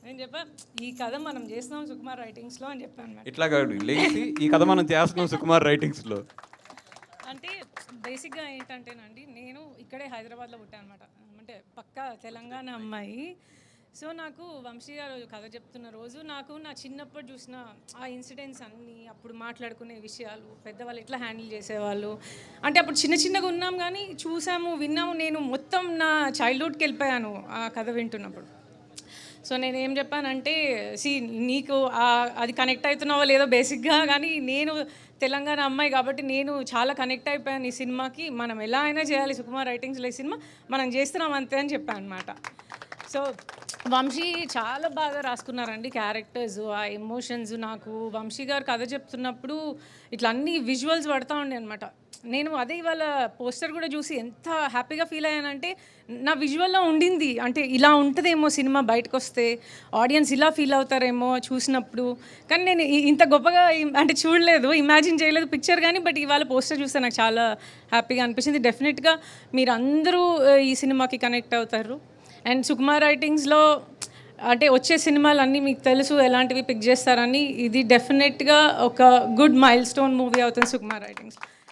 నేను చెప్పా ఈ కథ మనం చేస్తున్నాం సుకుమార్ రైటింగ్స్లో అని చెప్పాను అనమాట. ఇట్లా కాదు లేచి ఈ కథ మనం చేస్తున్నాం సుకుమార్ రైటింగ్స్లో. అంటే బేసిక్గా ఏంటంటేనండి, నేను ఇక్కడే హైదరాబాద్లో పుట్టాను అనమాట. అంటే పక్కా తెలంగాణ అమ్మాయి. సో నాకు వంశీ గారు కథ చెప్తున్న రోజు నాకు నా చిన్నప్పుడు చూసిన ఆ ఇన్సిడెంట్స్ అన్నీ, అప్పుడు మాట్లాడుకునే విషయాలు, పెద్దవాళ్ళు ఎట్లా హ్యాండిల్ చేసేవాళ్ళు, అంటే అప్పుడు చిన్న చిన్నగా ఉన్నాం కానీ చూసాము, విన్నాము. నేను మొత్తం నా చైల్డ్హుడ్కి వెళ్ళిపోయాను ఆ కథ వింటున్నప్పుడు. సో నేను ఏం చెప్పానంటే, నీకు అది కనెక్ట్ అవుతున్నావో లేదో బేసిక్గా, కానీ నేను తెలంగాణ అమ్మాయి కాబట్టి నేను చాలా కనెక్ట్ అయిపోయాను ఈ సినిమాకి. మనం ఎలా అయినా చేయాలి సుకుమార్ రైటింగ్స్లో ఈ సినిమా, మనం చేస్తున్నాం అంతే అని చెప్పాను అనమాట. సో వంశీ చాలా బాగా రాసుకున్నారండి క్యారెక్టర్స్, ఆ ఎమోషన్స్. నాకు వంశీ గారు కథ చెప్తున్నప్పుడు ఇట్లా అన్ని విజువల్స్ పడుతూ ఉండే అనమాట. నేను అదే ఇవాళ పోస్టర్ కూడా చూసి ఎంత హ్యాపీగా ఫీల్ అయ్యానంటే, నా విజువల్లో ఉండింది అంటే ఇలా ఉంటుందేమో సినిమా బయటకు వస్తే, ఆడియన్స్ ఇలా ఫీల్ అవుతారేమో చూసినప్పుడు. కానీ నేను ఇంత గొప్పగా అంటే చూడలేదు, ఇమాజిన్ చేయలేదు పిక్చర్ కానీ, బట్ ఇవాళ పోస్టర్ చూస్తే నాకు చాలా హ్యాపీగా అనిపించింది. డెఫినెట్గా మీరు అందరూ ఈ సినిమాకి కనెక్ట్ అవుతారు. అండ్ సుకుమార్ రైటింగ్స్లో అంటే వచ్చే సినిమాలు అన్నీ మీకు తెలుసు ఎలాంటివి పిక్ చేస్తారని. ఇది డెఫినెట్గా ఒక గుడ్ మైల్ స్టోన్ మూవీ అవుతుంది సుకుమార్ రైటింగ్స్.